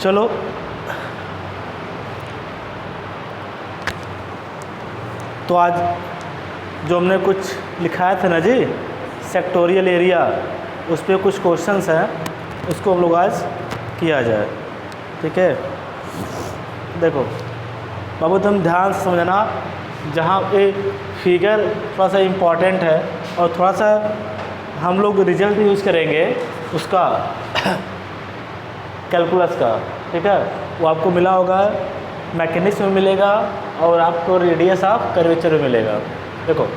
चलो तो आज जो हमने कुछ लिखाया था ना जी सेक्टोरियल एरिया, उस पर कुछ क्वेश्चंस हैं, उसको हम लोग आज किया जाए। ठीक है, देखो बाबू तुम ध्यान से समझना, जहाँ ये फिगर थोड़ा सा इम्पॉर्टेंट है और थोड़ा सा हम लोग रिजल्ट यूज़ करेंगे उसका कैलकुलस का। ठीक है, वो आपको मिला होगा मैकेनिक्स में मिलेगा और आपको रेडियस ऑफ कर्वेचर में मिलेगा। देखो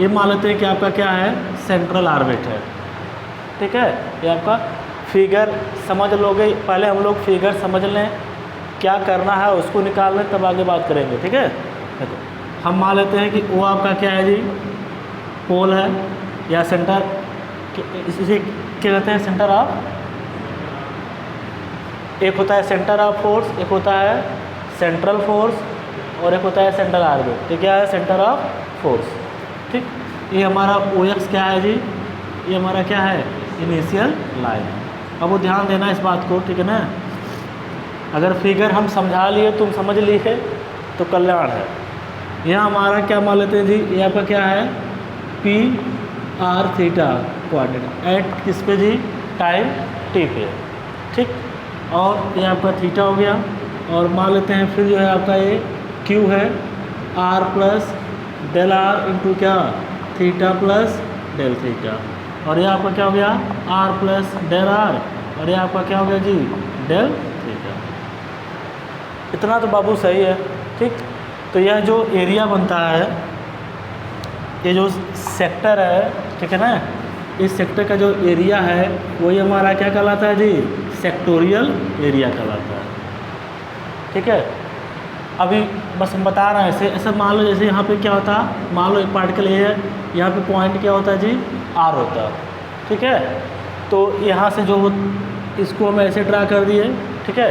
ये मान लेते हैं कि आपका क्या है, सेंट्रल ऑर्बिट है। ठीक है, ये आपका फिगर समझ लोगे, पहले हम लोग फिगर समझ लें क्या करना है उसको निकाल लें, तब आगे बात करेंगे। ठीक है, देखो हम मान लेते हैं कि वो आपका क्या है जी, पोल है या सेंटर, इसे क्या कहते हैं, सेंटर ऑफ, एक होता है सेंटर ऑफ फोर्स, एक होता है सेंट्रल फोर्स और एक होता है सेंट्रल ऑर्बिट। ये क्या है, सेंटर ऑफ फोर्स। ठीक, ये हमारा OX क्या है जी, ये हमारा क्या है, इनिशियल लाइन। अब वो ध्यान देना इस बात को, ठीक है ना। अगर फिगर हम समझा लिए, तुम समझ लिए तो कल्याण है। यहाँ हमारा क्या मान लेते हैं जी, ये आपका क्या है, PR थीटा कोऑर्डिनेट एट किस पे जी, टाइम T पे। ठीक, और ये आपका थीटा हो गया, और मान लेते हैं फिर जो है आपका ये Q है, R plus del R into क्या, थीटा प्लस डेल थीटा, और ये आपका क्या हो गया, R प्लस डेल R, और ये आपका क्या हो गया जी, डेल थीटा। इतना तो बाबू सही है। ठीक, तो यह जो एरिया बनता है, ये जो सेक्टर है, ठीक है ना, इस सेक्टर का जो एरिया है वही हमारा क्या कहलाता है जी, सेक्टोरियल एरिया कहलाता है। ठीक है, अभी बस हम बता रहे हैं ऐसे मान लो, जैसे यहाँ पे क्या होता है, मान लो एक पार्टिकल ये है, यहाँ पे पॉइंट क्या होता है जी, R होता है। ठीक है, तो यहाँ से जो इसको हम ऐसे ड्रा कर दिए। ठीक है,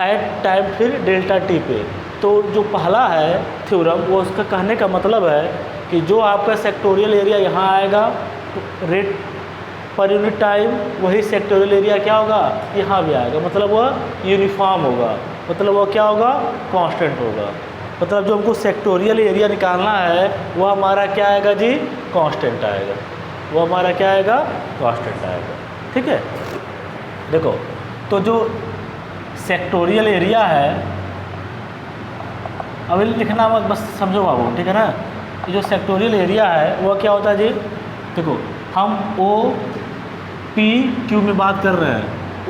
एट टाइम फिर डेल्टा T पे, तो जो पहला है थ्योरम, वो उसका कहने का मतलब है कि जो आपका सेक्टोरियल एरिया यहाँ आएगा रेट पर यूनिट टाइम, वही सेक्टोरियल एरिया क्या होगा, यहाँ भी आएगा। मतलब वह यूनिफॉर्म होगा, मतलब वह क्या होगा, कांस्टेंट होगा। मतलब जो हमको सेक्टोरियल एरिया निकालना है वह हमारा क्या आएगा जी, कांस्टेंट आएगा। वो हमारा क्या आएगा, कांस्टेंट आएगा। ठीक है, देखो तो जो सेक्टोरियल एरिया है, अभी लिखना मत, बस समझो बाबू। ठीक है ना, ये जो सेक्टोरियल एरिया है वह क्या होता है जी, देखो हम OPQ में बात कर रहे हैं,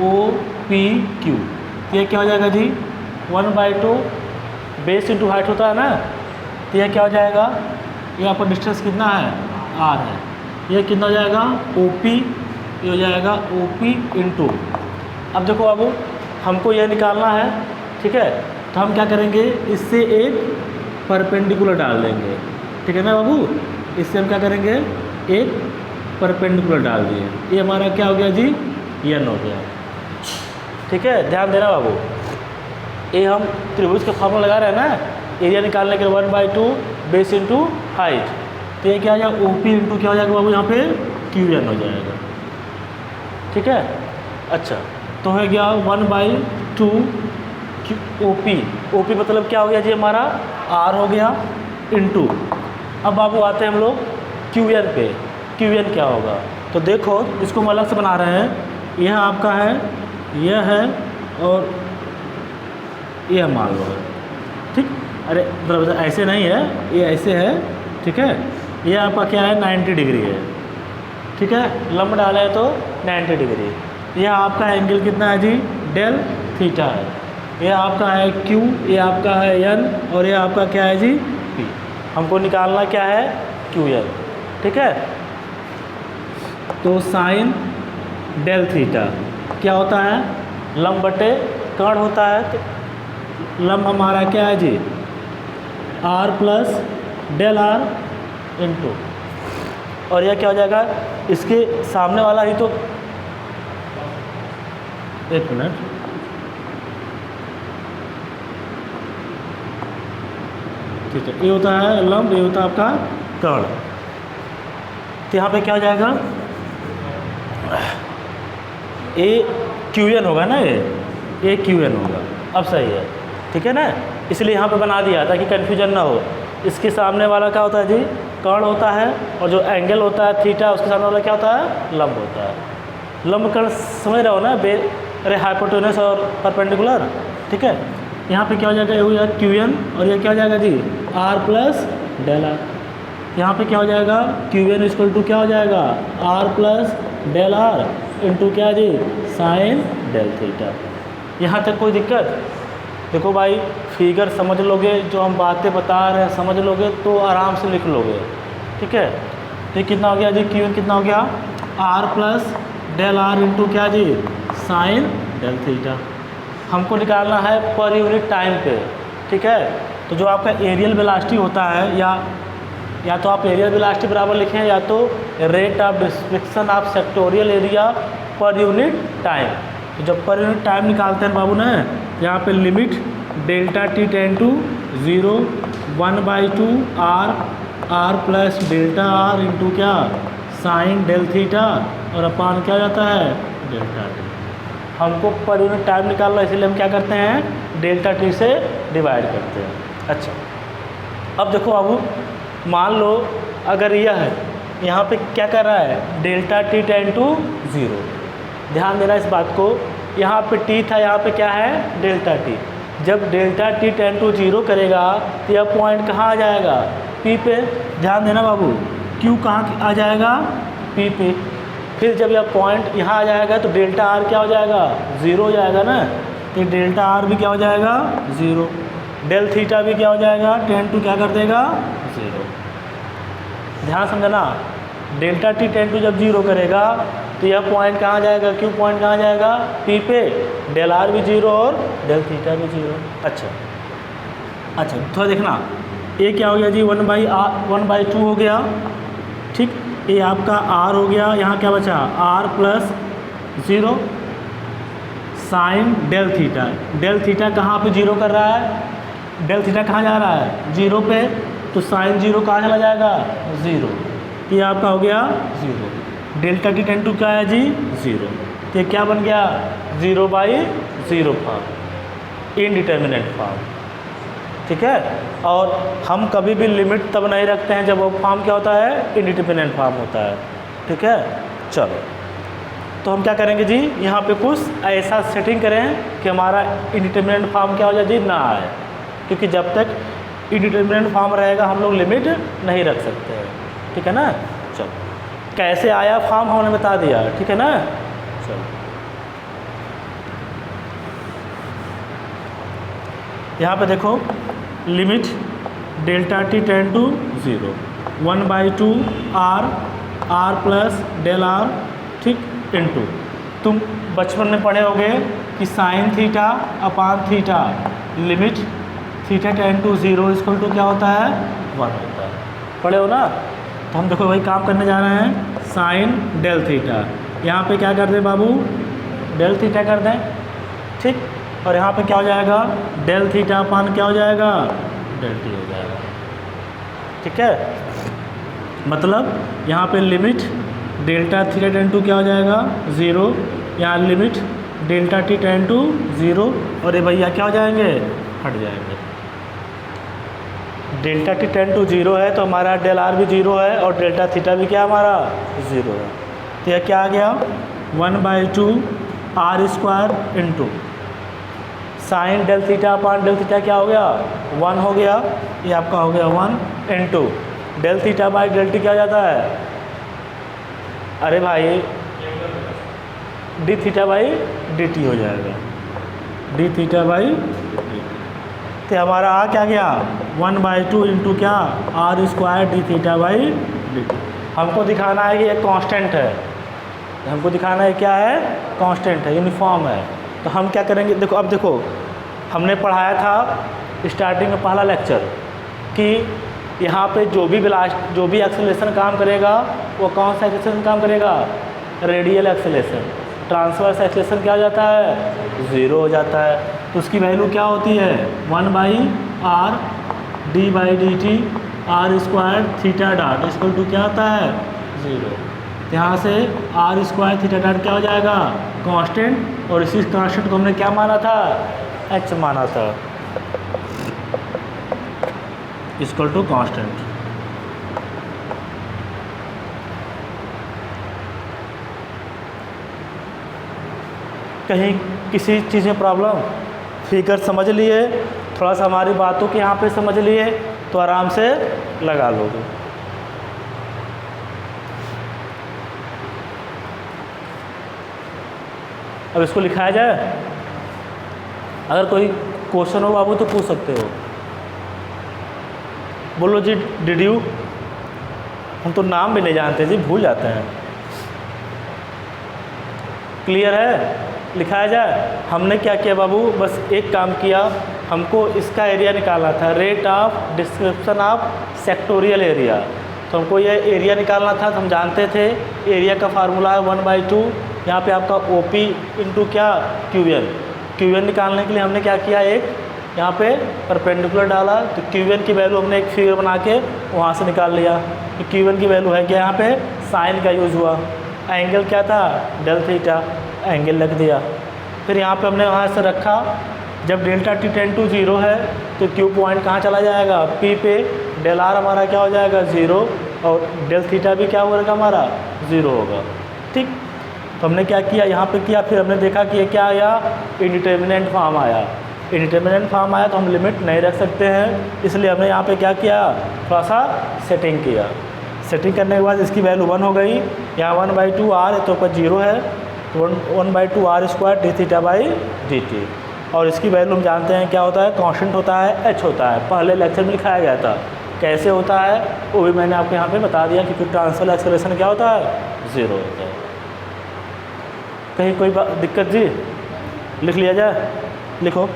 OPQ, ये क्या हो जाएगा जी, 1/2 बेस इंटू हाइट होता है ना, तो यह क्या हो जाएगा, ये आपका डिस्टेंस कितना है, R है, ये कितना हो जाएगा, OP, ये हो जाएगा OP इंटू। अब देखो बाबू हमको यह निकालना है। ठीक है, तो हम क्या करेंगे, इससे एक परपेंडिकुलर डाल देंगे। ठीक है ना बाबू, इससे हम क्या करेंगे, एक परपेंडिकुलर डाल दिए, ये हमारा क्या हो गया जी, N हो गया। ठीक है, ध्यान देना बाबू, ये हम त्रिभुज का फॉर्मूला लगा रहे हैं ना, एरिया निकालने के 1/2 बेस इंटू हाइट, तो ये क्या हो जाएगा, OP इंटू क्या हो जाएगा बाबू, यहाँ पे QN हो जाएगा। ठीक है, अच्छा तो हो गया 1/2 OP मतलब क्या हो गया जी, हमारा R हो गया इंटू। अब बाबू आते हैं हम लोग QN पे, QN क्या होगा, तो देखो इसको हम अलग से बना रहे हैं। यह आपका है, यह है और यह मान लो है। ठीक, अरे मतलब ऐसे नहीं है, ये ऐसे है। ठीक है, यह आपका क्या है, 90 डिग्री है। ठीक है, लंब डाले तो 90 डिग्री। यह आपका एंगल कितना है जी, डेल थीटा है। यह आपका है Q, ये आपका है N, और ये आपका क्या है जी, P। हमको निकालना क्या है, QN। ठीक है, तो साइन डेल थीटा क्या होता है, लंब बटे कर्ण होता है, तो लंब हमारा क्या है जी, R plus del R into, और यह क्या हो जाएगा, इसके सामने वाला ही तो, एक मिनट, ठीक है, ये होता है लंब, ये होता है आपका कर्ण। तो यहाँ पे क्या हो जाएगा, A क्यू एन होगा ना, ये क्यू एन होगा। अब सही है, ठीक है ना, इसलिए यहाँ पे बना दिया ताकि कन्फ्यूजन ना हो। इसके सामने वाला क्या होता है जी, कर्ण होता है, और जो एंगल होता है थीटा, उसके सामने वाला क्या होता है, लंब होता है। लंब कर्ण समझ रहे हो ना, अरे हाइपोटेनस और परपेंडिकुलर, ठीक है। यहाँ पे क्या हो जाएगा, ये हो जाएगा क्यू एन, और ये क्या हो जाएगा जी, आर प्लस डेल आर। यहाँ पे क्या हो जाएगा, क्यू एन इक्वल टू क्या हो जाएगा, R plus del R into क्या जी, साइन डेल थीटा। यहाँ तक कोई दिक्कत? देखो भाई, फिगर समझ लोगे, जो हम बातें बता रहे हैं समझ लोगे तो आराम से लिख लोगे, ठीक है। तो कितना हो गया जी, क्यू एन कितना हो गया, R plus del R into क्या जी, साइन डेल थीटा। हमको निकालना है पर यूनिट टाइम पे, ठीक है। तो जो आपका एरियल वेलोसिटी होता है, या तो आप एरियल वेलोसिटी बराबर लिखें, या तो rate of distribution of sectorial area per unit time. तो जब पर यूनिट टाइम निकालते हैं बाबू ना, यहाँ पे limit delta t tends to 0 1/2 R plus delta R into क्या, साइन डेल थीटा, और अपान क्या जाता है, डेल्टा टी। हमको पर यूनिट टाइम निकालना, इसलिए हम क्या करते हैं, डेल्टा टी से डिवाइड करते हैं। अच्छा, अब देखो बाबू, मान लो अगर यह है, यहाँ पे क्या कर रहा है, डेल्टा टी टेन टू 0। ध्यान देना इस बात को, यहाँ पे टी था, यहाँ पे क्या है, डेल्टा टी। जब डेल्टा टी टेन टू 0 करेगा तो यह पॉइंट कहाँ आ जाएगा, पी पे। ध्यान देना बाबू, क्यू कहाँ आ जाएगा, पी पे। फिर जब यह पॉइंट यहाँ आ जाएगा तो डेल्टा आर क्या हो जाएगा, 0 हो जाएगा ना, तो डेल्टा आर भी क्या हो जाएगा, 0। डेल थीटा भी क्या हो जाएगा, टेन टू क्या कर देगा, 0। ध्यान समझना, डेल्टा टी टेन टू जब 0 करेगा तो यह पॉइंट कहाँ जाएगा, क्यू पॉइंट कहाँ जाएगा, पी पे। डेल आर भी 0 और डेल थीटा भी 0। अच्छा थोड़ा देखना, ये क्या हो गया जी, 1/2 हो गया, ठीक। ये आपका आर हो गया, यहाँ क्या बचा, R plus 0 sine del theta. Del theta कहाँ पे 0 कर रहा है, डेल थीटा कहाँ जा रहा है, 0 पे, तो साइन 0 कहाँ चला जाएगा, 0। ये आपका हो गया 0। डेल्टा टी टेन टू क्या है जी, 0। तो ये क्या बन गया, 0/0 फॉर्म, इनडिटर्मिनेट फॉर्म, ठीक है। और हम कभी भी लिमिट तब नहीं रखते हैं जब वो फॉर्म क्या होता है, इनडिटर्मिनेट फॉर्म होता है, ठीक है। चलो, तो हम क्या करेंगे जी, यहाँ पे कुछ ऐसा सेटिंग करें कि हमारा इनडिटर्मिनेट फॉर्म क्या हो जाए जी, ना आए, क्योंकि जब तक इनडिटर्मिनेट फॉर्म रहेगा हम लोग लिमिट नहीं रख सकते हैं, ठीक है ना। चलो, कैसे आया फॉर्म हमने बता दिया, ठीक है ना। चलो, यहाँ पे देखो, limit delta t tends to 0 1/2 R plus del R, ठीक, इनटू, तुम बचपन में पढ़े होगे कि sine theta upon theta, limit theta tends to 0 equal to क्या होता है, 1 होता है, पढ़े हो ना। तो हम देखो वही काम करने जा रहे हैं, साइन डेल थीटा, यहाँ पे क्या कर दें बाबू, डेल थीटा कर दें, ठीक। और यहाँ पे क्या हो जाएगा, डेल थीटा अपान क्या हो जाएगा, डेल टी हो जाएगा, ठीक है। मतलब यहाँ पे limit delta theta tends to क्या हो जाएगा, 0, यहाँ limit delta t tends to 0, और ये भैया क्या हो जाएंगे, हट जाएंगे। डेल्टा टी टेन टू 0 है तो हमारा डेल आर भी 0 है, और डेल्टा थीटा भी क्या हमारा 0 है। तो यह क्या आ गया, 1/2 R square into sine del theta upon del theta क्या हो गया, 1 हो गया, ये आपका हो गया 1 into del theta by del t क्या हो जाता है, अरे भाई d theta by d t हो जाएगा, डी थीटा बाई, तो हमारा आ क्या गया, 1/2 इंटू क्या, R square D theta by d t. हमको दिखाना है कि ये कांस्टेंट है, हमको दिखाना है क्या है, कांस्टेंट है, यूनिफॉर्म है। तो हम क्या करेंगे, देखो अब देखो, हमने पढ़ाया था स्टार्टिंग में पहला लेक्चर कि यहाँ पे जो भी एक्सेलरेशन काम करेगा वो कौन सा एक्सेलरेशन काम करेगा, रेडियल एक्सेलरेशन। ट्रांसवर्स एक्सेलरेशन क्या हो जाता है, 0 हो जाता है, तो उसकी वैल्यू क्या होती है, 1/r d/dt R square theta dot equal to क्या आता है, 0। तो यहाँ से आर स्क्वायर थीटा डॉट क्या हो जाएगा, कांस्टेंट, और इसी कांस्टेंट को हमने क्या माना था, एच माना था, इक्वल टू कांस्टेंट। कहीं किसी चीज़ में प्रॉब्लम, फिगर समझ लिए, थोड़ा सा हमारी बातों के यहाँ पे समझ लिए तो आराम से लगा लोगे। अब इसको लिखाया जाए, अगर कोई क्वेश्चन हो बाबू तो पूछ सकते हो। बोलो जी डिड यू, हम तो नाम भी नहीं जानते जी, भूल जाते हैं। क्लियर है, लिखाया जाए। हमने क्या किया बाबू, बस एक काम किया, हमको इसका एरिया निकालना था, rate of description of sectorial area. तो हमको ये एरिया निकालना था, तो हम जानते थे एरिया का फार्मूला है 1/2, यहाँ पे आपका ओ पी इंटू क्या, क्यू एन निकालने के लिए हमने क्या किया, एक यहाँ पे परपेंडिकुलर डाला, तो क्यू एन की वैल्यू हमने एक फिगर बना के वहाँ से निकाल लिया। तो क्यू एन की वैल्यू है क्या, यहाँ पे साइन का यूज़ हुआ, एंगल क्या था, डेल थीटा, एंगल लग दिया। फिर यहाँ पे हमने वहाँ से रखा, जब डेल्टा टी टेंड टू 0 है तो क्यू पॉइंट कहाँ चला जाएगा, पी पे, डेल आर हमारा क्या हो जाएगा 0, और डेल थीटा भी क्या होगा हमारा 0 होगा। ठीक, तो हमने क्या किया, यहाँ पे किया, फिर हमने देखा कि ये क्या आया, इंडिटर्मिनेंट फॉर्म आया। इंडिटर्मिनेंट फॉर्म आया तो हम लिमिट नहीं रख सकते हैं, इसलिए हमने यहाँ पे क्या किया, थोड़ा सा सेटिंग किया। सेटिंग करने के बाद इसकी वैल्यू 1 हो गई, यहाँ 1/2 आर तो ऊपर 0 है, तो 1/2 R square D theta by d t, और इसकी वैल्यू हम जानते हैं क्या होता है, कांस्टेंट होता है, एच होता है। पहले लेक्चर में लिखाया गया था, कैसे होता है वो भी मैंने आपको यहाँ पे बता दिया, क्योंकि ट्रांसफर एक्सेलरेशन क्या होता है, 0 होता है। कहीं कोई दिक्कत जी, लिख लिया जाए, लिखो।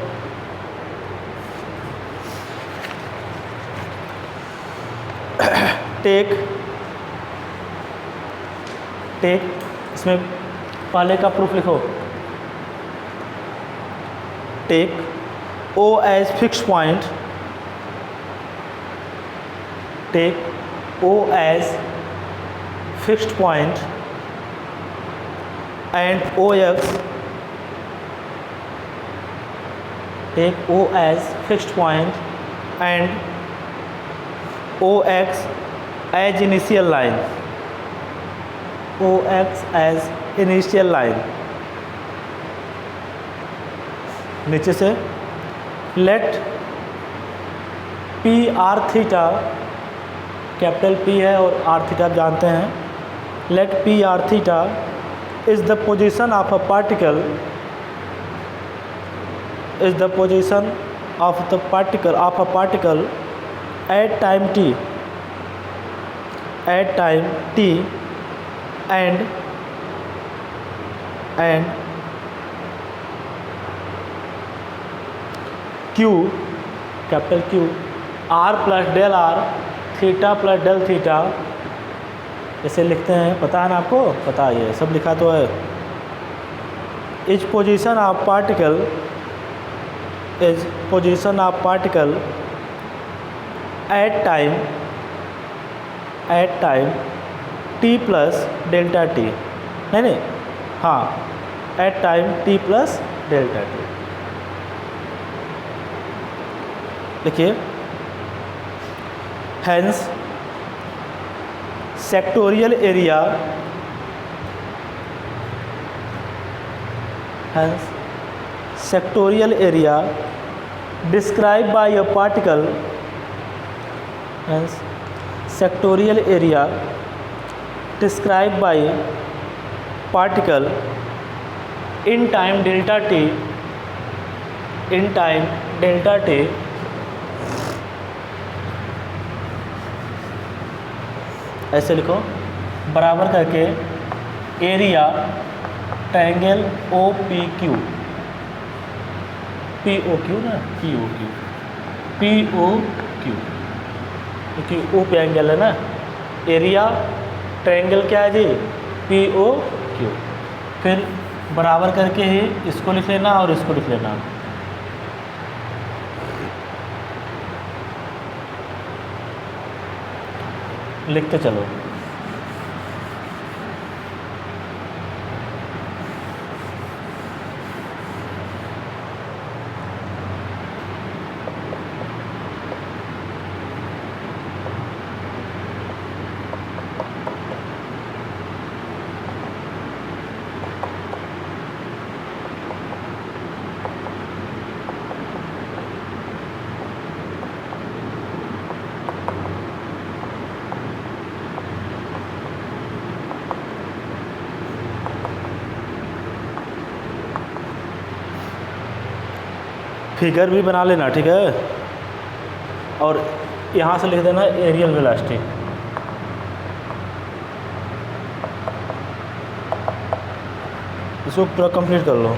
टेक इसमें पहले का प्रूफ लिखो, take O as fix point, take O as fixed point and O X, take O as fixed point and O X as initial line, O X as initial line. नीचे से let P R theta, capital P है और R theta आप जानते हैं, let P R theta is the position of a particle, is the position of the particle at time t, at time t and Q, capital Q, R plus del R, theta plus del theta, ऐसे लिखते हैं, पता है ना आपको, पता है, ये सब लिखा तो है। Is position of particle, is position of particle at time t plus delta T, नहीं हाँ, at time t plus delta T. देखिए, hence sectorial area, hence sectorial area describe by a particle, hence sectorial area describe by particle in time delta T, in time delta T, ऐसे लिखो, बराबर करके area triangle O P Q, P O Q ना, P O Q, P O Q, क्योंकि ओ पे angle है ना, area triangle क्या है जी, पी ओ क्यू। फिर बराबर करके ही इसको लिख लेना और इसको लिख लेना, लिखते चलो। फिगर भी बना लेना, ठीक है। और यहाँ से लिख देना एरियल वेलोसिटी। इसको पूरा कंप्लीट कर लो।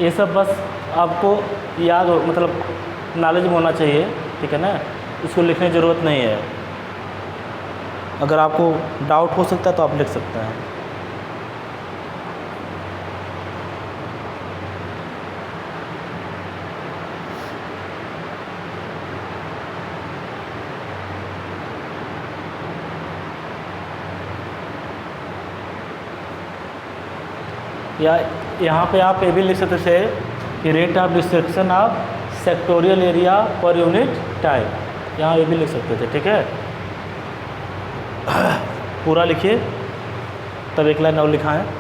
ये सब बस आपको याद हो, मतलब नॉलेज होना चाहिए, ठीक है ना। इसको लिखने की ज़रूरत नहीं है। अगर आपको डाउट हो सकता है तो आप लिख सकते हैं। या यहाँ पे आप ये भी लिख सकते थे कि rate of destruction of sectorial area per unit time, यहाँ ये भी लिख सकते थे, ठीक है। पूरा लिखिए, तब एक लाइन और लिखा है।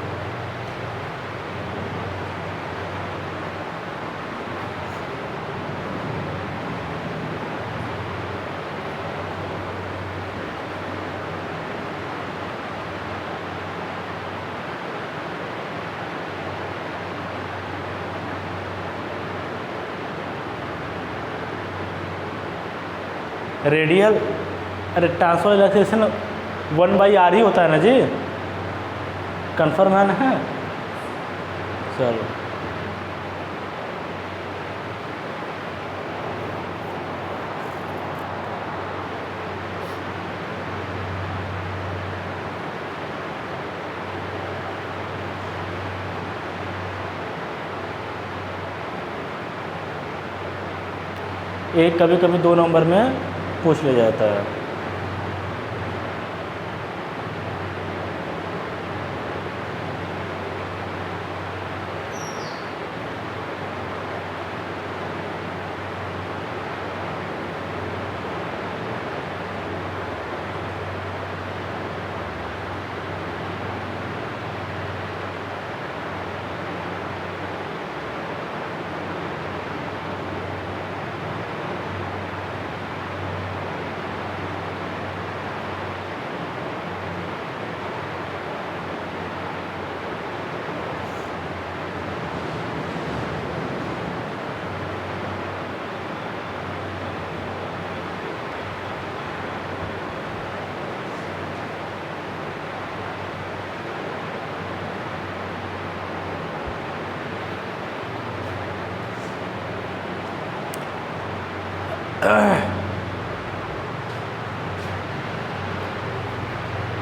रेडियल, अरे ट्रांसफर रिलैक्सेशन 1/r ही होता है ना जी, कन्फर्म है ना। चलो एक कभी कभी 2 नंबर में पूछ लिया जाता है।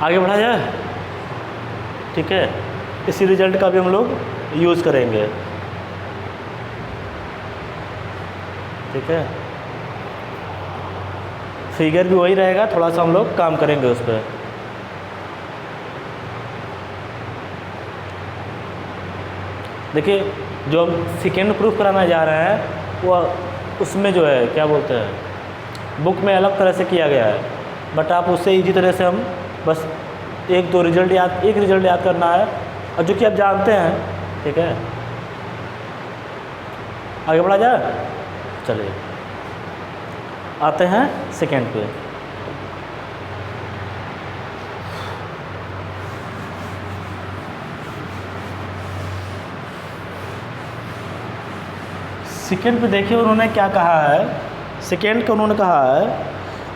आगे बढ़ा जाए, ठीक है। इसी रिजल्ट का भी हम लोग यूज़ करेंगे, ठीक है। फिगर भी वही रहेगा, थोड़ा सा हम लोग काम करेंगे उस पर। देखिए जो हम सेकेंड प्रूफ कराना जा रहे हैं वो उसमें जो है क्या बोलते हैं, बुक में अलग तरह से किया गया है, बट आप उससे इजी तरह से हम बस एक रिजल्ट याद करना है, और जो कि आप जानते हैं, ठीक है। आगे बढ़ा जाए, चलिए आते हैं सेकेंड पे। सेकेंड पे देखिए उन्होंने क्या कहा है। सेकेंड का उन्होंने कहा है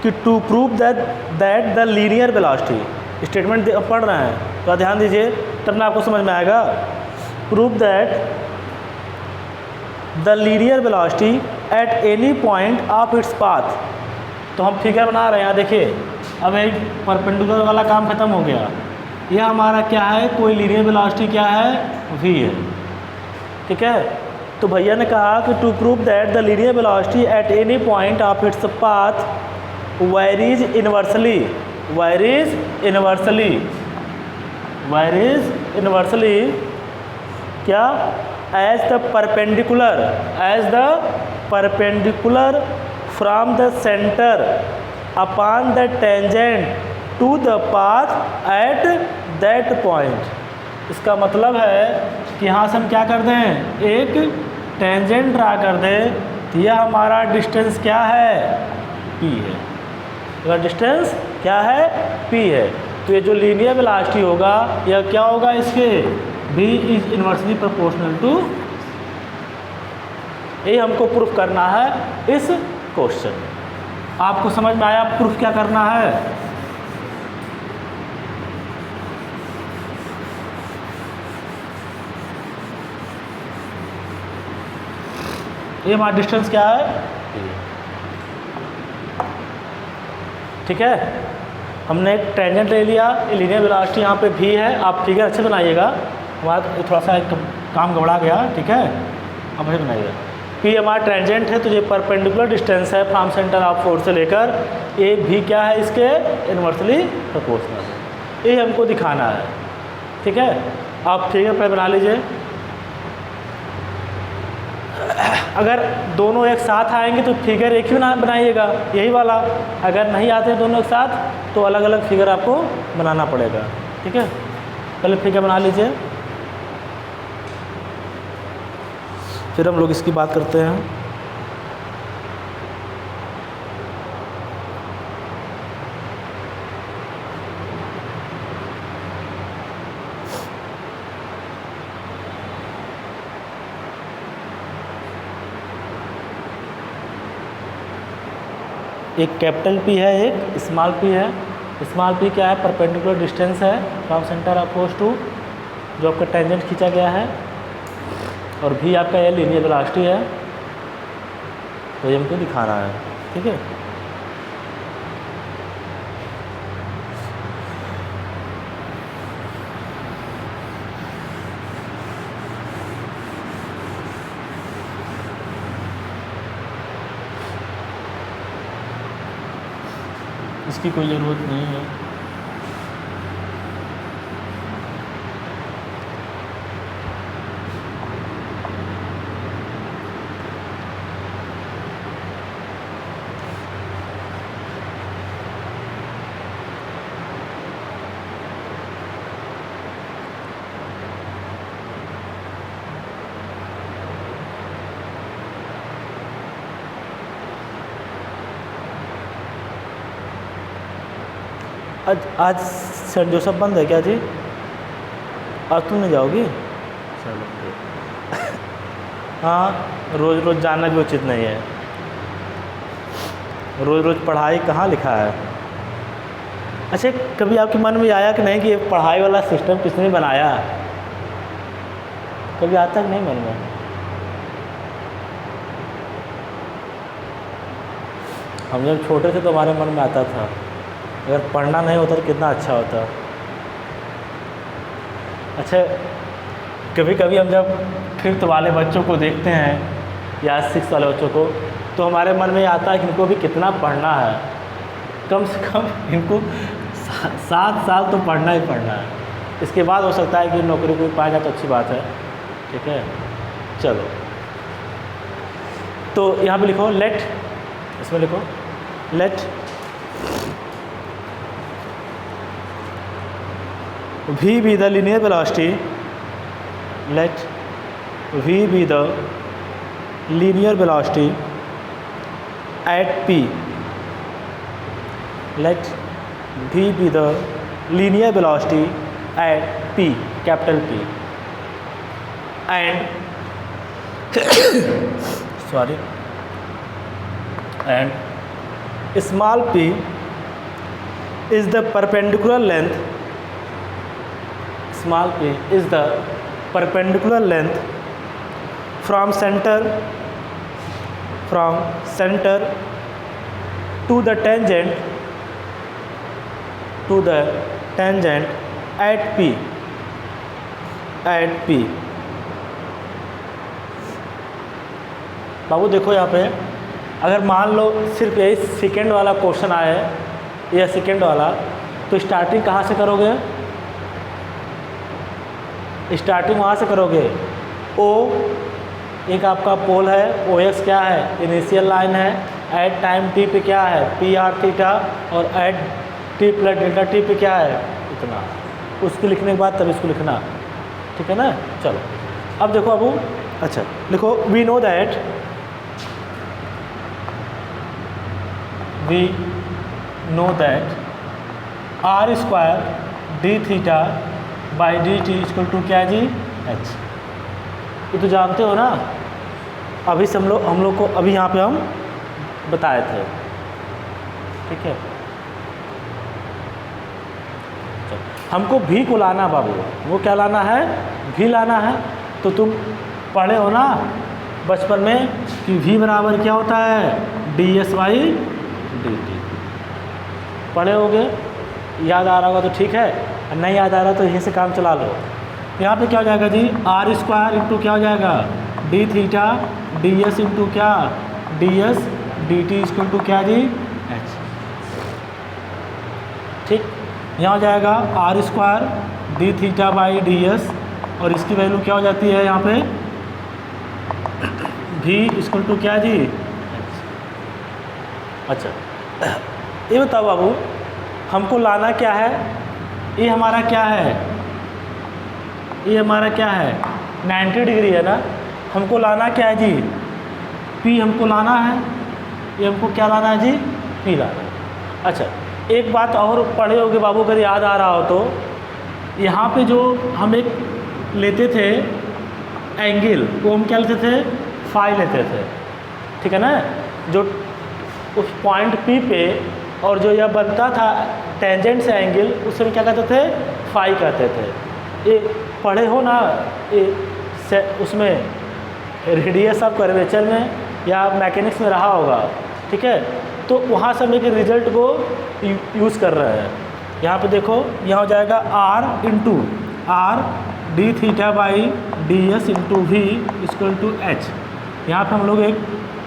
कि to prove that the linear velocity, statement पढ़ रहे हैं तो ध्यान दीजिए तब ना आपको समझ में आएगा। Prove that the linear velocity at any point of its path. तो हम फिगर बना रहे हैं यहाँ देखिए, अब एक परपेंडिकुलर वाला काम खत्म हो गया। यह हमारा क्या है, कोई लीनियर वेलोसिटी क्या है, v है, ठीक है। तो भैया ने कहा कि to prove that the linear velocity at any point of its path varies inversely, varies inversely, varies inversely क्या, as the perpendicular from the centre upon the tangent to the path at that point. इसका मतलब है कि यहाँ से हम क्या कर दें, एक टेंजेंट ड्रा कर दें, तो यह हमारा डिस्टेंस क्या है, p है। अगर डिस्टेंस क्या है, p है, तो ये जो लीनियर वेलोसिटी होगा यह क्या होगा, इसके v is inversely proportional to. ये हमको प्रूफ करना है इस क्वेश्चन। आपको समझ में आया प्रूफ क्या करना है। ये हमारा डिस्टेंस क्या है, ठीक है। हमने एक टेंजेंट ले लिया, लीनियर वेलोसिटी यहाँ पे v है। आप फिगर अच्छे बनाइएगा, हमारा थोड़ा सा काम गड़बड़ा गया, ठीक है। अब अच्छे बनाइएगा। p हमारा टेंजेंट है, तो ये परपेंडिकुलर डिस्टेंस है फ्रॉम सेंटर ऑफ फोर्स से लेकर, ये v क्या है, इसके इनवर्सली प्रोपोर्शनल है। ये हमको दिखाना है, ठीक है। आप फिगर पर बना लीजिए। अगर दोनों एक साथ आएंगे तो फिगर एक ही बनाइएगा, यही वाला। अगर नहीं आते दोनों एक साथ तो अलग अलग फिगर आपको बनाना पड़ेगा, ठीक है। पहले फिगर बना लीजिए, फिर हम लोग इसकी बात करते हैं। एक कैपिटल P है, एक स्मॉल p है। स्मॉल p क्या है, परपेंडिकुलर डिस्टेंस है from centre of force to, जो आपका टेंजेंट खींचा गया है। और v आपका ये लीनियर वेलोसिटी है, तो ये हमको दिखाना है, ठीक है। इसकी कोई ज़रूरत नहीं है। आज सेंट जोसेफ बंद है क्या जी? आज तुम नहीं जाओगी? चलो हाँ, रोज़ रोज़ जाना भी उचित नहीं है। रोज़ रोज़ पढ़ाई कहाँ लिखा है। अच्छा, कभी आपके मन में आया कि नहीं कि ये पढ़ाई वाला सिस्टम किसने बनाया? कभी आता कि नहीं मन में? हम जब छोटे थे तो हमारे मन में आता था, अगर पढ़ना नहीं होता तो कितना अच्छा होता। अच्छा, कभी कभी हम जब 5th वाले बच्चों को देखते हैं या 6th वाले बच्चों को, तो हमारे मन में आता है कि इनको भी कितना पढ़ना है। कम से कम इनको 7 साल तो पढ़ना ही पढ़ना है। इसके बाद हो सकता है कि नौकरी कोई पाया जाए तो अच्छी बात है, ठीक है। चलो, तो यहाँ पे लिखो लेट, इसमें लिखो late v be the linear velocity, let v be the linear velocity at p, let v be the linear velocity at p, capital P, and sorry, and small p is the perpendicular length, small p is the perpendicular length from centre to the tangent at p, बाबू देखो यहाँ पे अगर मान लो सिर्फ यही second वाला question आया है या सेकेंड वाला, तो स्टार्टिंग कहाँ से करोगे? स्टार्टिंग वहाँ से करोगे। ओ एक आपका पोल है, ओ एक्स क्या है? इनिशियल लाइन है। एट टाइम टी पे क्या है? पी आर थीटा, और at T plus delta T पे क्या है? इतना। उसको लिखने के बाद तब इसको लिखना, ठीक है ना। चलो अब देखो अबू, अच्छा लिखो, we know that R square D theta by d T equal to क्या जी? एच। ये तो जानते हो ना, अभी से हम लोग को अभी यहाँ पे हम बताए थे, ठीक है। हमको भी को लाना बाबू, वो क्या लाना है? भी लाना है। तो तुम पढ़े हो ना बचपन में कि भी बराबर क्या होता है? D S by d T. पढ़े होगे, याद आ रहा होगा तो ठीक है, नहीं याद आ रहा तो यहीं से काम चला लो। यहाँ पे क्या हो जाएगा जी? आर स्क्वायर इंटू क्या हो जाएगा? D theta D S into क्या? D S D T equal to क्या जी? एच। ठीक, यहाँ हो जाएगा R square D theta by D S, और इसकी वैल्यू क्या हो जाती है यहाँ पे? भी इक्वल टू क्या जी? अच्छा ये बताओ बाबू, हमको लाना क्या है? ये हमारा क्या है? ये हमारा क्या है? 90 डिग्री है ना। हमको लाना क्या है जी? P हमको लाना है। ये हमको क्या लाना है जी? P लाना है। अच्छा एक बात और पढ़े होगे बाबू, अगर याद आ रहा हो तो, यहाँ पे जो हम एक लेते थे एंगल, वो हम क्या लेते थे? फाई लेते थे, ठीक है ना। जो उस पॉइंट P पे और जो यह बनता था टेंजेंट से एंगल, उसे क्या कहते थे? फाई कहते थे। ये पढ़े हो ना, ये उसमें रेडियस ऑफ कर्वेचर में या मैकेनिक्स में रहा होगा, ठीक है। तो वहाँ से हम एक रिजल्ट को यूज़ कर रहे हैं। यहाँ पे देखो, यहाँ हो जाएगा R into R d theta by D S into v equal to H. यहाँ पर हम लोग एक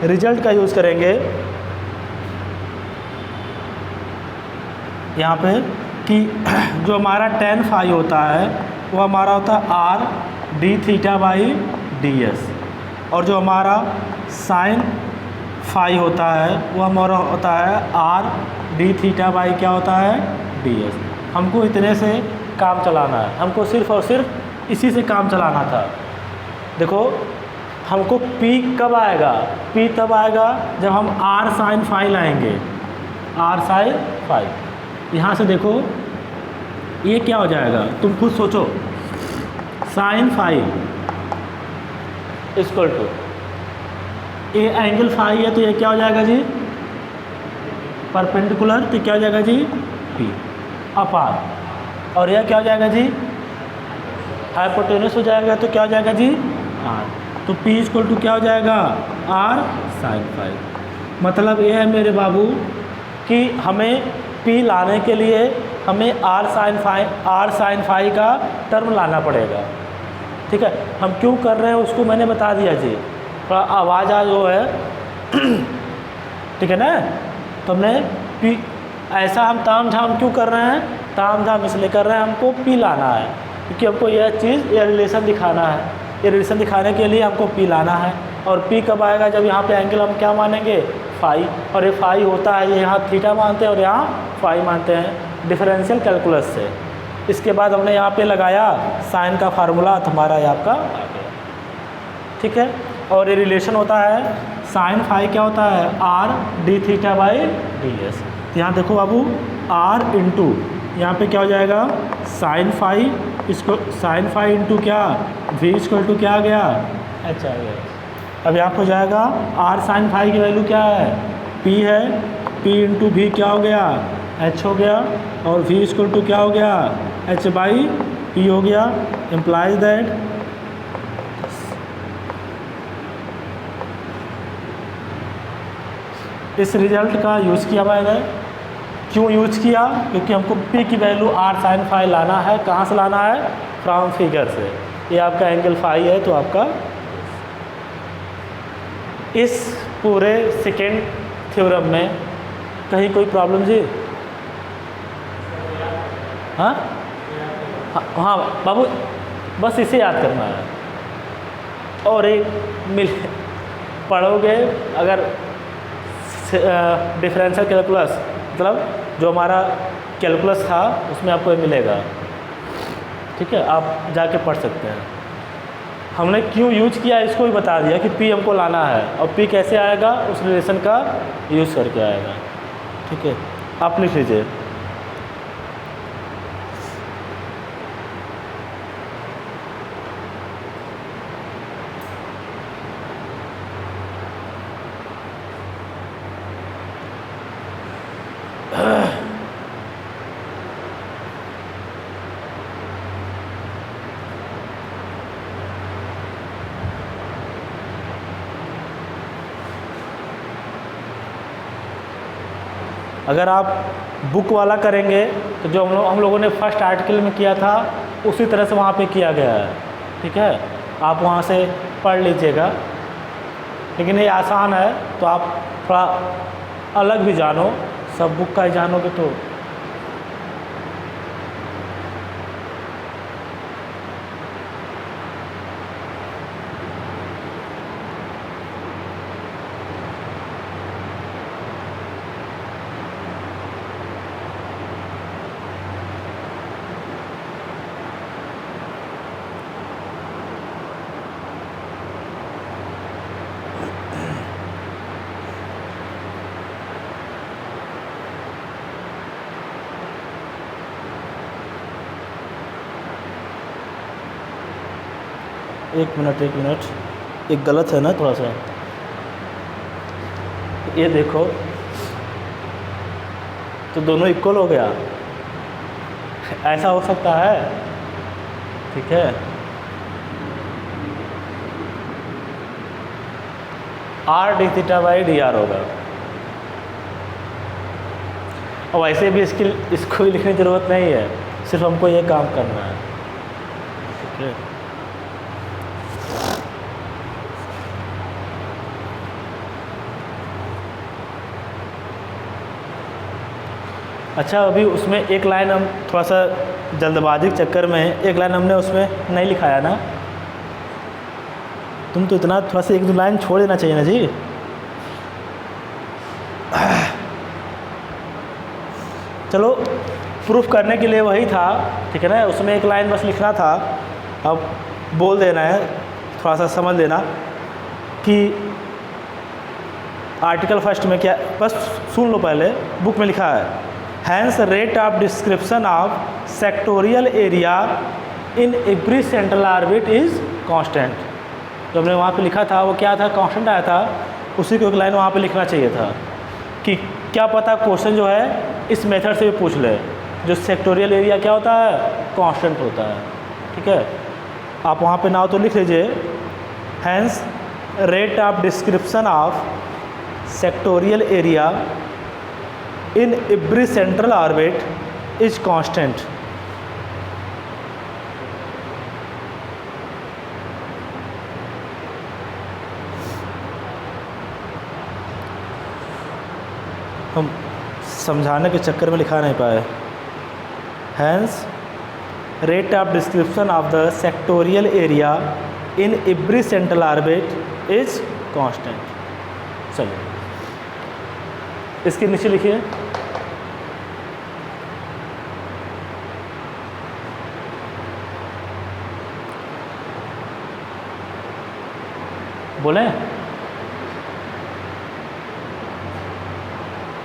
रिजल्ट का यूज़ करेंगे यहाँ पे कि जो हमारा tan फाई होता है वो हमारा होता है are d theta by D S, और जो हमारा साइन फाई होता है वो हमारा होता है आर डी थीटा बाई क्या होता है? D S. हमको इतने से काम चलाना है, हमको सिर्फ और सिर्फ इसी से काम चलाना था। देखो हमको P कब आएगा? P तब आएगा जब हम R साइन फाई लाएंगे, R साइन फाई। यहाँ से देखो ये क्या हो जाएगा, तुम खुद सोचो। साइन फाई इक्वल टू, ये एंगल फाई है तो ये क्या हो जाएगा जी? परपेंडिकुलर, तो क्या हो जाएगा जी? P अपार, और यह क्या हो जाएगा जी? हाइपोटेनस हो जाएगा, तो क्या हो जाएगा जी? R। तो P इक्वल टू क्या हो जाएगा? R sine phi. मतलब ये है मेरे बाबू कि हमें P लाने के लिए हमें R साइन फाई का टर्म लाना पड़ेगा, ठीक है। हम क्यों कर रहे हैं उसको मैंने बता दिया जी, थोड़ा आवाज़ आ जो है ठीक है ना। तो हमने P ऐसा हम ताम झाम क्यों कर रहे हैं? ताम झाम इसलिए कर रहे हैं, हमको P लाना है क्योंकि हमको यह चीज़, यह रिलेशन दिखाना है। ये रिलेशन दिखाने के लिए हमको P लाना है, और P कब आएगा? जब यहाँ पे एंगल हम क्या मानेंगे? फाई, और ये फाई होता है, ये यहाँ थीटा मानते हैं और यहाँ फाई मानते हैं डिफरेंशियल कैलकुलस से। इसके बाद हमने यहाँ पे लगाया साइन का फार्मूला, तो हमारा ये आपका आ गया, ठीक है। और ये रिलेशन होता है साइन फाई क्या होता है? Are d theta by D S. यहाँ देखो बाबू, आर इंटू यहाँ पे क्या हो जाएगा? साइन फाई, इसको साइन फाई इंटू क्या? वी इक्वल टू क्या आ गया? एच आ गया। अब यहाँ पर हो जाएगा आर साइन फाई की वैल्यू क्या है, पी है, पी इंटू वी क्या हो गया, एच हो गया, और वी इक्वल टू क्या हो गया, एच बाई पी हो गया। इम्प्लाइज दैट इस रिजल्ट का यूज़ किया मैंने। क्यों यूज किया, क्योंकि हमको पी की वैल्यू आर साइन फाई लाना है। कहाँ से लाना है, फ्रॉम फिगर से। ये आपका एंगल फाई है, तो आपका इस पूरे सेकेंड थ्योरम में कहीं कोई प्रॉब्लम जी? हाँ हाँ बाबू, बस इसे याद करना है। और एक मिल पढ़ोगे अगर डिफरेंशियल कैलकुलस, मतलब जो हमारा कैलकुलस था उसमें आपको ये मिलेगा, ठीक है, आप जाके पढ़ सकते हैं। हमने क्यों यूज किया इसको भी बता दिया कि पी हमको लाना है, और पी कैसे आएगा, उस रिलेशन का यूज़ करके आएगा, ठीक है। आप लिख लीजिए। अगर आप बुक वाला करेंगे तो जो हम लोगों ने फर्स्ट आर्टिकल में किया था उसी तरह से वहाँ पे किया गया है, ठीक है। आप वहाँ से पढ़ लीजिएगा, लेकिन ये आसान है, तो आप थोड़ा अलग भी जानो, सब बुक का ही जानोगे तो। एक मिनट, एक गलत है ना थोड़ा सा, ये देखो तो दोनों इक्वल हो गया, ऐसा हो सकता है, ठीक है। Are d theta by D R होगा। और वैसे भी इसको भी लिखने की ज़रूरत नहीं है, सिर्फ हमको ये काम करना है, ठीक है। अच्छा, अभी उसमें एक लाइन हम थोड़ा सा जल्दबाजी के चक्कर में एक लाइन हमने उसमें नहीं लिखाया ना, तुम तो इतना थोड़ा सा एक दो लाइन छोड़ देना चाहिए ना जी। चलो, प्रूफ करने के लिए वही था, ठीक है ना, उसमें एक लाइन बस लिखना था। अब बोल देना है, थोड़ा सा समझ लेना कि आर्टिकल फर्स्ट में क्या, बस सुन लो पहले, बुक में लिखा है hence rate of description of sectorial area in every central orbit is constant. जो हमने वहाँ पे लिखा था वो क्या था, कांस्टेंट आया था, उसी को एक लाइन वहाँ पे लिखना चाहिए था कि क्या पता क्वेश्चन जो है इस मेथड से भी पूछ ले, जो सेक्टोरियल एरिया क्या होता है, कांस्टेंट होता है, ठीक है। आप वहाँ पे ना तो लिख लीजिए hence rate of description of sectorial area in every central orbit is constant. हम समझाने के चक्कर में लिखा नहीं पाए। Hence rate of description of the sectorial area in every central orbit is constant. चलिए, इसके नीचे लिखिए बोलें,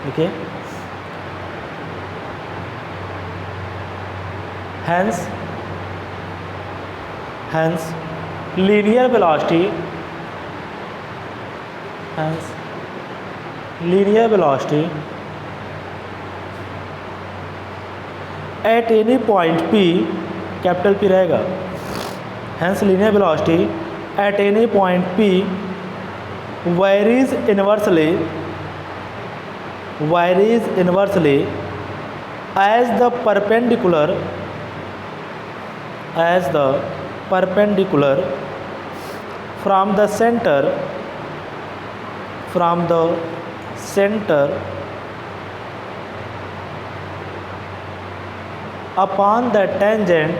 देखिए hence linear velocity hence linear velocity at any point P, capital P रहेगा, hence linear velocity at any point P varies inversely as the perpendicular from the center upon the tangent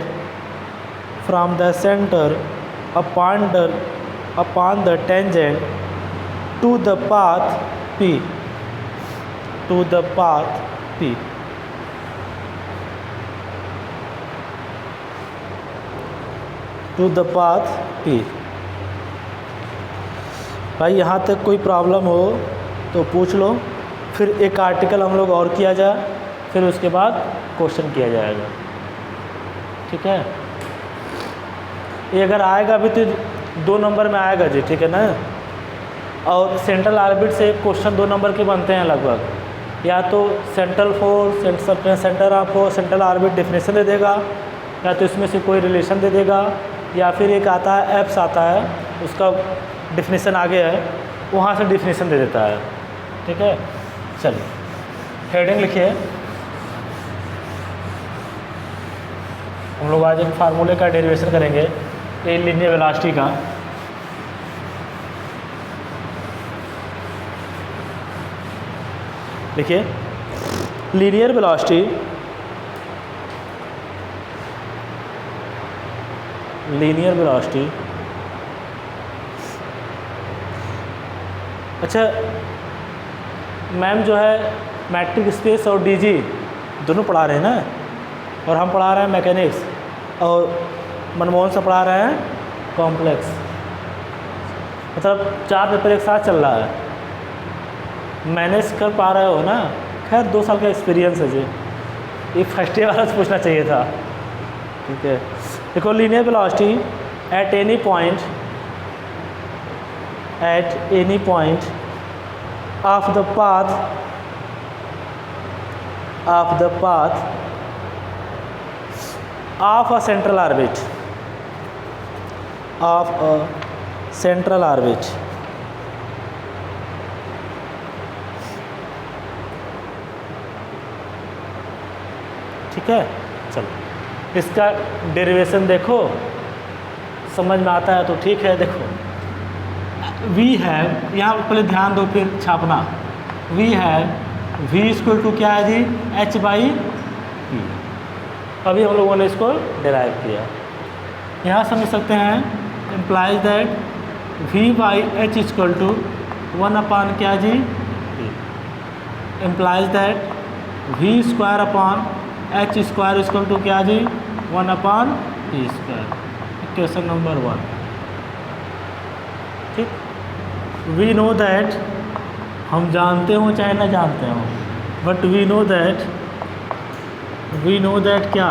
from the center upon the tangent to the path P to the path P. भाई यहाँ तक कोई problem हो तो पूछ लो, फिर एक article हम लोग और किया जाए, फिर उसके बाद क्वेश्चन किया जाएगा। ठीक है, ये अगर आएगा भी तो 2 नंबर में आएगा जी, ठीक है ना। और सेंट्रल ऑर्बिट से क्वेश्चन 2 नंबर के बनते हैं लगभग, या तो central force, centre of force, central orbit definition दे देगा, या तो इसमें से कोई रिलेशन दे देगा, या फिर एक आता है एप्स आता है, उसका डेफिनेशन आगे है, वहाँ से डेफिनेशन दे देता है। ठीक है, चलिए हेडिंग लिखिए। हम लोग आज एक फार्मूले का डेरिवेशन करेंगे, ए लीनियर वेलोसिटी का। देखिए, लीनियर वेलोसिटी अच्छा, मैम जो है मैट्रिक स्पेस और डीजी दोनों पढ़ा रहे हैं ना, और हम पढ़ा रहे हैं मैकेनिक्स, और मनमोहन से पढ़ा रहे हैं कॉम्प्लेक्स, मतलब 4 पेपर एक साथ चल रहा है, मैनेज कर पा रहे हो ना। खैर 2 साल का एक्सपीरियंस है जी, ये फर्स्ट ईयर वाला से पूछना चाहिए था। ठीक है, देखो linear velocity at any point of the path of a central orbit ठीक है, चलो इसका डेरिवेशन देखो, समझ में आता है तो ठीक है। देखो वी है, यहाँ पहले ध्यान दो फिर छापना, वी है, वी इक्वल टू क्या है जी, h/p। अभी हम लोगों ने इसको डिराइव किया, यहाँ समझ सकते हैं, implies that v/h equal to 1 क्या जी, implies that v² equal to क्या जी, 1/p²। Equation number 1। ठीक, वी नो दैट, हम जानते हो चाहे ना जानते हो, बट वी नो दैट क्या,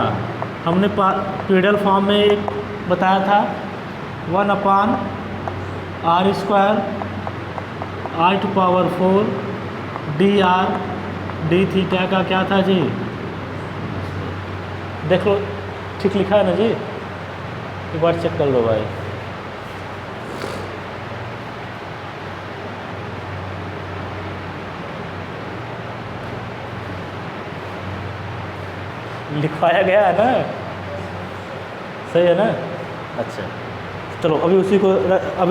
हमने पीडल फॉर्म में एक बताया था 1/r² r⁴ dr d theta का क्या था जी, देख लो ठीक लिखा है ना जी, एक बार चेक कर लो भाई। लिखवाया गया है ना, सही है ना। अच्छा चलो अभी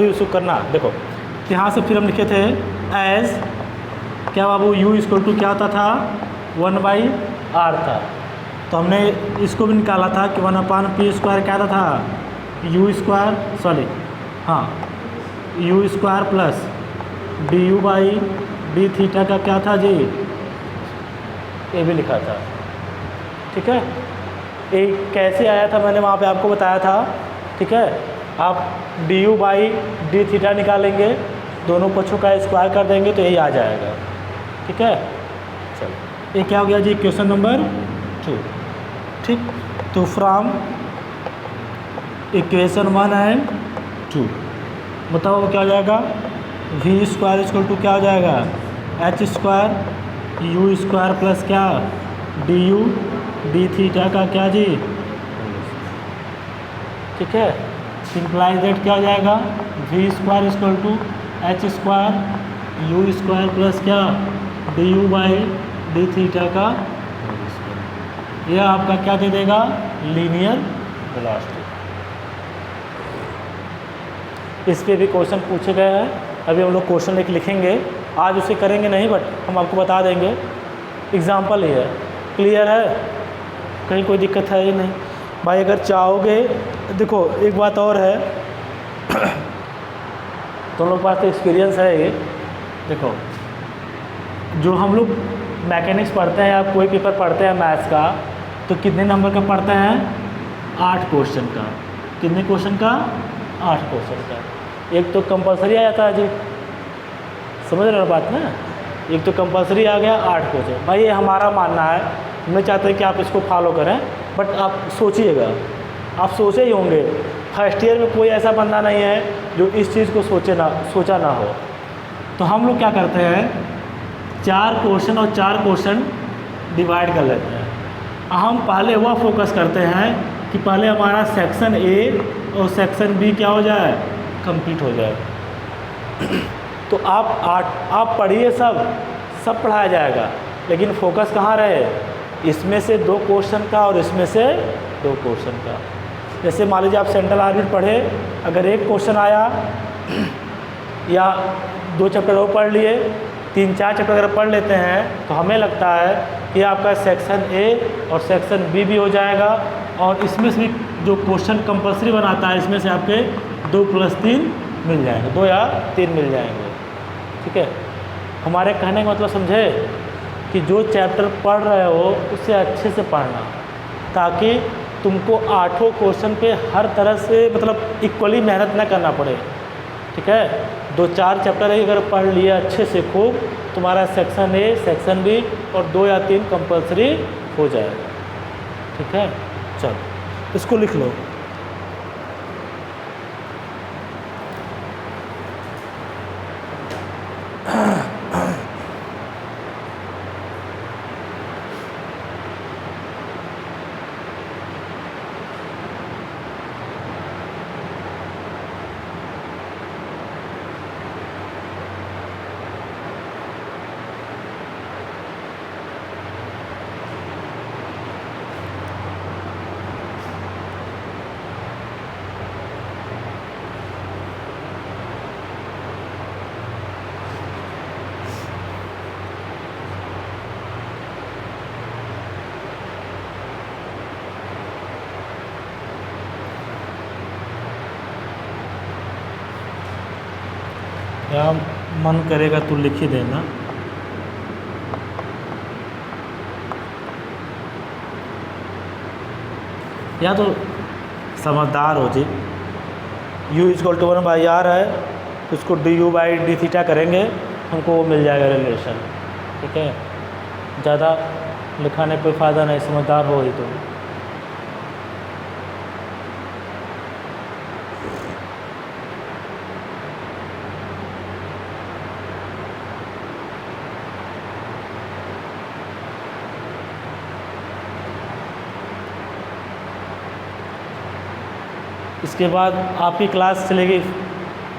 उसको करना। देखो यहाँ से फिर हम लिखे थे एज क्या बाबू, u इक्वल टू क्या होता था, 1/r था, तो हमने इसको भी निकाला था कि 1/p² क्या था, u² प्लस du/d थीटा का क्या था जी, ये भी लिखा था। ठीक है, ये कैसे आया था मैंने वहाँ पे आपको बताया था। ठीक है, आप du/d थीटा निकालेंगे, दोनों पक्षों का स्क्वायर कर देंगे तो यही आ जाएगा। ठीक है, चलो ये क्या हो गया जी, क्वेश्चन नंबर 2। ठीक, तो फ्रॉम इक्वेशन 1 एंड 2 बताओ क्या हो जाएगा, वी स्क्वायर इक्वल टू क्या हो जाएगा, H square U square plus क्या, डी यू डी थीटा का क्या जी, ठीक है। सिंप्लाइज दैट क्या हो जाएगा, V square equal to H square U square plus क्या, D U by D theta का, यह आपका क्या दे देगा, लीनियर वेलोसिटी। इस पे भी क्वेश्चन पूछे गए हैं, अभी हम लोग क्वेश्चन एक लिखेंगे, आज उसे करेंगे नहीं बट हम आपको बता देंगे, एग्जाम्पल ही है, क्लियर है, कहीं कोई दिक्कत है ही नहीं भाई। अगर चाहोगे, देखो एक बात और है तुम लोग पास तो एक्सपीरियंस है ये, देखो जो हम लोग मैकेनिक्स पढ़ते हैं या कोई पेपर पढ़ते हैं मैथ्स का, तो कितने नंबर का पढ़ते हैं, 8 क्वेश्चन का, कितने क्वेश्चन का, 8 क्वेश्चन का। एक तो कंपलसरी आ जाता है जी, समझ रहे हो बात ना, एक तो कंपलसरी आ गया, 8 क्वेश्चन। भाई ये हमारा मानना है, मैं चाहता हूँ कि आप इसको फॉलो करें, बट आप सोचिएगा, आप सोचे ही होंगे फर्स्ट ईयर में कोई ऐसा बंदा नहीं है जो इस चीज़ को सोचा ना हो। तो हम लोग क्या करते हैं, 4 क्वेश्चन और 4 क्वेश्चन डिवाइड कर लेते हैं। हम पहले वह फोकस करते हैं कि पहले हमारा सेक्शन ए और सेक्शन बी क्या हो जाए, कंप्लीट हो जाए। तो आप पढ़िए, सब पढ़ाया जाएगा, लेकिन फोकस कहाँ रहे, इसमें से 2 क्वेश्चन का और इसमें से 2 क्वेश्चन का। जैसे मान लीजिए आप सेंट्रल ऑर्बिट पढ़े, अगर एक क्वेश्चन आया या 2 चैप्टर और पढ़ लिए, 3-4 चैप्टर अगर पढ़ लेते हैं, तो हमें लगता है कि आपका सेक्शन ए और सेक्शन बी भी हो जाएगा, और इसमें से भी जो क्वेश्चन कंपलसरी बनाता है, इसमें से आपके 2 + 3 मिल जाएंगे, 2 या 3 मिल जाएंगे, ठीक है। हमारे कहने का मतलब समझे कि जो चैप्टर पढ़ रहे हो उसे अच्छे से पढ़ना, ताकि तुमको 8 क्वेश्चन पे हर तरह से मतलब इक्वली मेहनत ना करना पड़े, ठीक है। 2-4 चैप्टर ही अगर पढ़ लिया अच्छे से खूब, तुम्हारा सेक्शन ए, सेक्शन बी और 2 या 3 कंपलसरी हो जाएगा, ठीक है। चलो इसको लिख लो। या मन करेगा तो लिख ही देना। या तो समझदार हो जी, u = 1/r है, तो उसको du/d θ करेंगे, हमको वो मिल जाएगा रिलेशन, ठीक है। ज़्यादा लिखाने कोई फ़ायदा नहीं, समझदार हो ही तो। इसके बाद आपकी क्लास चलेगी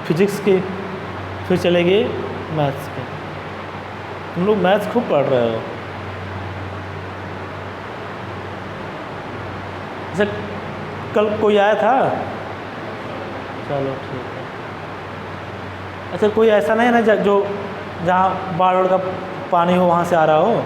फिजिक्स की, फिर चलेगी मैथ्स की। तुम लोग मैथ्स खूब पढ़ रहे हो। जैसे कल कोई आया था, चलो ठीक है। अच्छा कोई ऐसा नहीं है ना जो जहाँ बाढ़ का पानी हो वहाँ से आ रहा हो?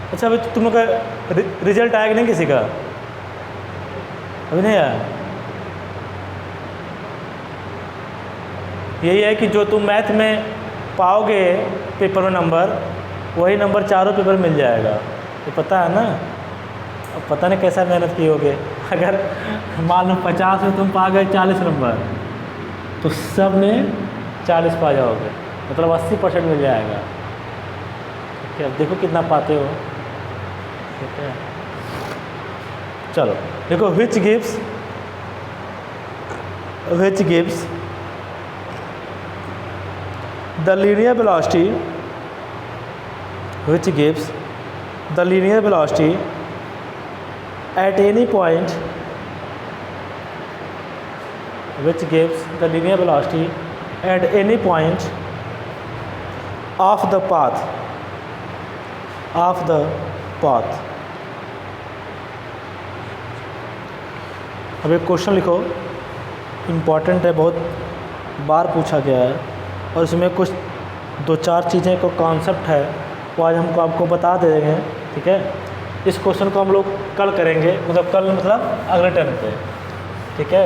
अच्छा अभी तुम लोग का रिजल्ट आया कि नहीं किसी का? अभी नहीं आया। यही है कि जो तुम मैथ में पाओगे पेपर में नंबर, वही नंबर चारों पेपर मिल जाएगा। ये पता है ना। अब पता नहीं कैसा मेहनत किए होगे। अगर मान लो 50 में तुम पा गए 40 नंबर, तो सब में 40 पा जाओगे, मतलब 80% मिल जाएगा। ठीक है, अब देखो कितना पाते हो। ठीक है, चलो देखो which gives the linear velocity at any point of the path अब एक क्वेश्चन लिखो, इम्पॉर्टेंट है, बहुत बार पूछा गया है, और इसमें कुछ 2-4 चीज़ें को कॉन्सेप्ट है वो आज हमको आपको बता देंगे। ठीक है, इस क्वेश्चन को हम लोग कल करेंगे, मतलब अगले टर्म पे। ठीक है,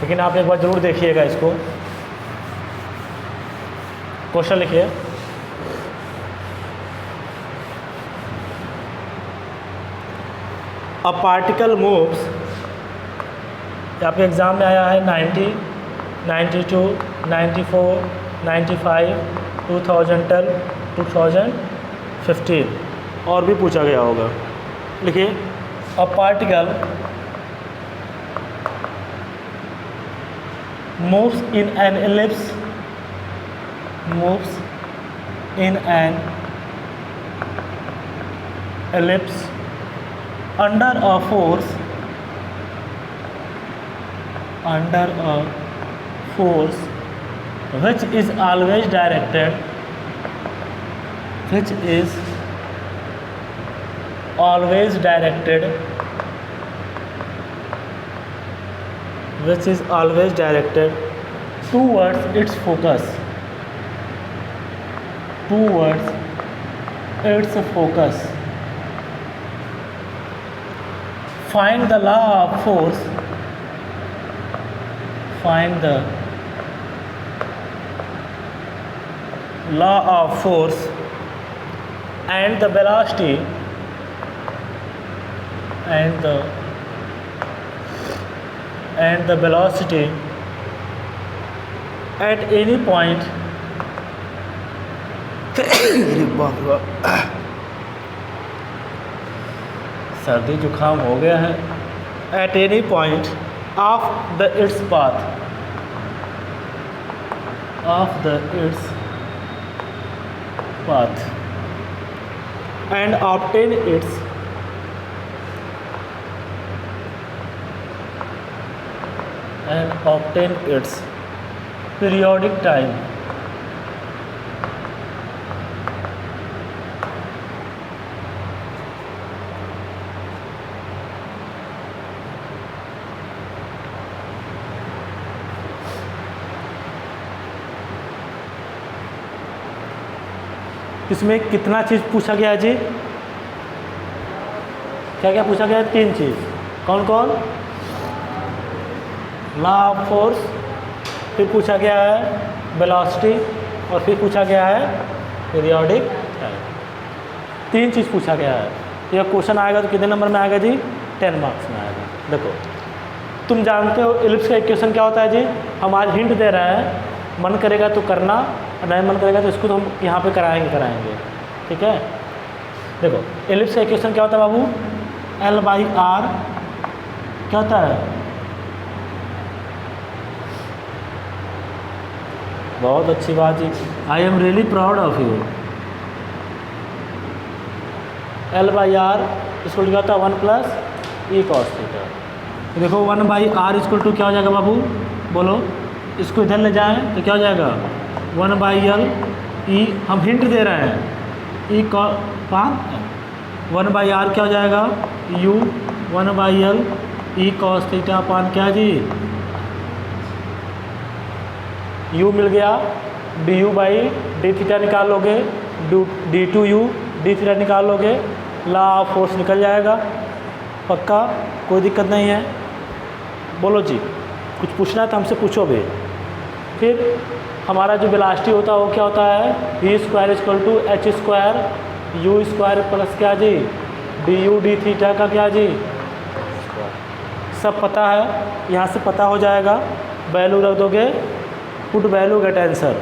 लेकिन आप एक बार ज़रूर देखिएगा इसको। क्वेश्चन लिखिए, अ पार्टिकल मूव्स, यहाँ पे एग्ज़ाम में आया है 90, 92, 94, 95, 2010, 2015, और भी पूछा गया होगा। लिखिए, a particle moves in an ellipse under a force which is always directed towards its focus. Find the law of force and the velocity at any point सर्दी जुकाम हो गया है। at any point of its path and obtain its periodic time. इसमें कितना चीज़ पूछा गया जी? क्या क्या पूछा गया? 3 चीज़। कौन कौन? लॉ ऑफ फोर्स, फिर पूछा गया है वेलोसिटी, और फिर पूछा गया है पीरियोडिक टाइम। 3 चीज़ पूछा गया है। यह क्वेश्चन आएगा तो कितने नंबर में आएगा जी? 10 मार्क्स में आएगा। देखो, तुम जानते हो एलिप्स का इक्वेशन क्या होता है जी? हम आज हिंट दे रहे हैं, मन करेगा तो करना, और नहीं मन करेगा तो इसको तो हम यहाँ पे कराएंगे। ठीक है, देखो एलिप्स का इक्वेशन क्या होता है बाबू? L/R क्या होता है? बहुत अच्छी बात जी, I am really proud of you. L/R इसको क्या होता है? 1 + E cos थीटा। देखो 1/R इक्वल टू क्या हो जाएगा बाबू? बोलो, इसको इधर ले जाएं तो क्या हो जाएगा? 1/L E, हम हिंट दे रहे हैं, E cos 1/R क्या हो जाएगा? U 1/L E cos theta upon क्या जी? U मिल गया, du/d थीटा निकाल लोगे, d2u d थीटा निकाल लोगे, लॉ ऑफ फोर्स निकल जाएगा। पक्का, कोई दिक्कत नहीं है। बोलो जी, कुछ पूछना है तो हमसे पूछो भी। फिर हमारा जो वेलोसिटी होता है वो क्या होता है? v² = h² u² प्लस क्या जी? डी यू डी थीटा का क्या जी, सब पता है, यहाँ से पता हो जाएगा, वैल्यू रख दोगे, पुट वैल्यू गेट आंसर।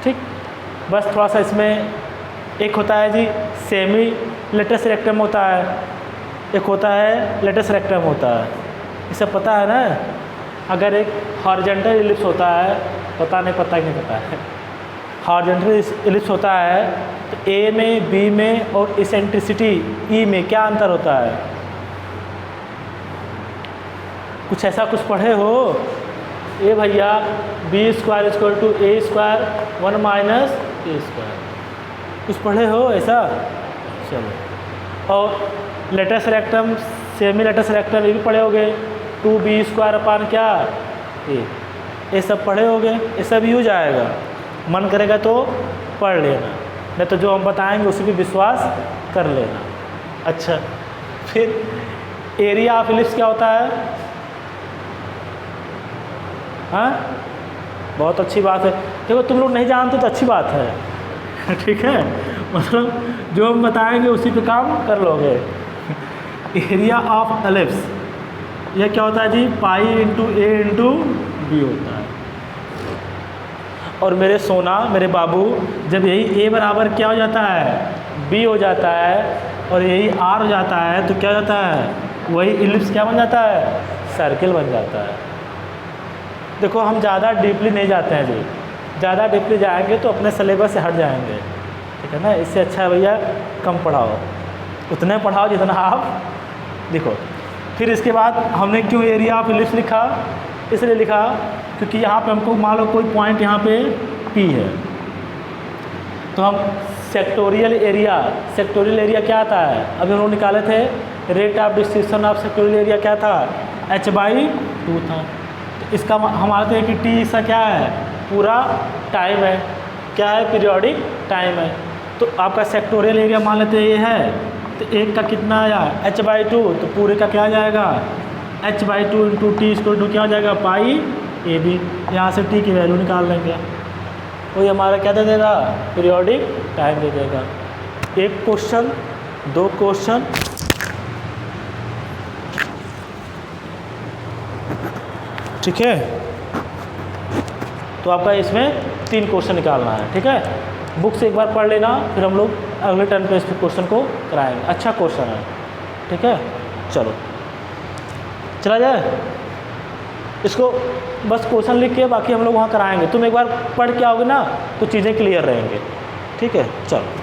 ठीक, बस थोड़ा सा इसमें एक होता है जी सेमी लेटस रेक्टम होता है, एक होता है लेटस रेक्टम होता है, ये सब पता है ना। अगर एक हॉरिजॉन्टल इलिप्स होता है, पता नहीं पता है, हॉरिजॉन्टल इलिप्स होता है तो ए में, बी में और इसेंट्रिसिटी ई में क्या अंतर होता है? कुछ ऐसा कुछ पढ़े हो? ए भैया b square equal to a square 1 minus a square, कुछ पढ़े हो ऐसा? चलो, और latus rectum, semi latus rectum ये भी पढ़े होगे, 2b स्क्वायर अपान क्या ए, ये सब पढ़े होगे, ये सब यूज आएगा, मन करेगा तो पढ़ लेना, नहीं तो जो हम बताएंगे उसी पे विश्वास कर लेना। अच्छा, फिर एरिया ऑफ इलिप्स क्या होता है? हाँ, बहुत अच्छी बात है, देखो तुम लोग नहीं जानते तो अच्छी बात है, ठीक है, मतलब जो हम बताएंगे उसी पे काम कर लोगे। एरिया ऑफ एलिप्स यह क्या होता है जी, पाई इंटू ए इंटू बी होता है। और मेरे सोना, मेरे बाबू, जब यही ए बराबर क्या हो जाता है, बी हो जाता है, और यही आर हो जाता है, तो क्या हो जाता है, वही इलिप्स क्या बन जाता है, सर्किल बन जाता है। देखो हम ज़्यादा डीपली नहीं जाते हैं जी, ज़्यादा डीपली जाएंगे तो अपने सिलेबस से हट जाएंगे, ठीक है ना। इससे अच्छा है भैया कम पढ़ाओ, उतने पढ़ाओ जितना आप देखो। फिर इसके बाद हमने क्यों एरिया ऑफ इलिप्स लिखा? इसलिए लिखा क्योंकि यहाँ पे हमको मान लो कोई पॉइंट यहाँ पे P है, तो हम सेक्टोरियल एरिया क्या आता है, अभी हम लोग निकाले थे, rate of distribution of sectorial area क्या था, h/2 था। तो इसका हमारा तो है कि T इसका क्या है, पूरा टाइम है, क्या है, पीरियोडिक टाइम है। तो आपका सेक्टोरियल एरिया मान लेते हैं ये है, तो एक का कितना आया h/2, तो पूरे का क्या आ जाएगा h/2 into T equal to क्या हो जाएगा, पाई ए बी। यहाँ से t की वैल्यू निकाल लेंगे, वही हमारा क्या दे देगा, पीरियोडिक टाइम दे देगा। एक क्वेश्चन, दो क्वेश्चन, ठीक है, तो आपका इसमें 3 क्वेश्चन निकालना है, ठीक है। बुक से एक बार पढ़ लेना, फिर हम लोग अगले टर्न पे इस क्वेश्चन को कराएंगे, अच्छा क्वेश्चन है, ठीक है। चलो चला जाए, इसको बस क्वेश्चन लिख के बाकी हम लोग वहाँ कराएंगे, तुम एक बार पढ़ के आओगे ना तो चीज़ें क्लियर रहेंगे, ठीक है। चलो।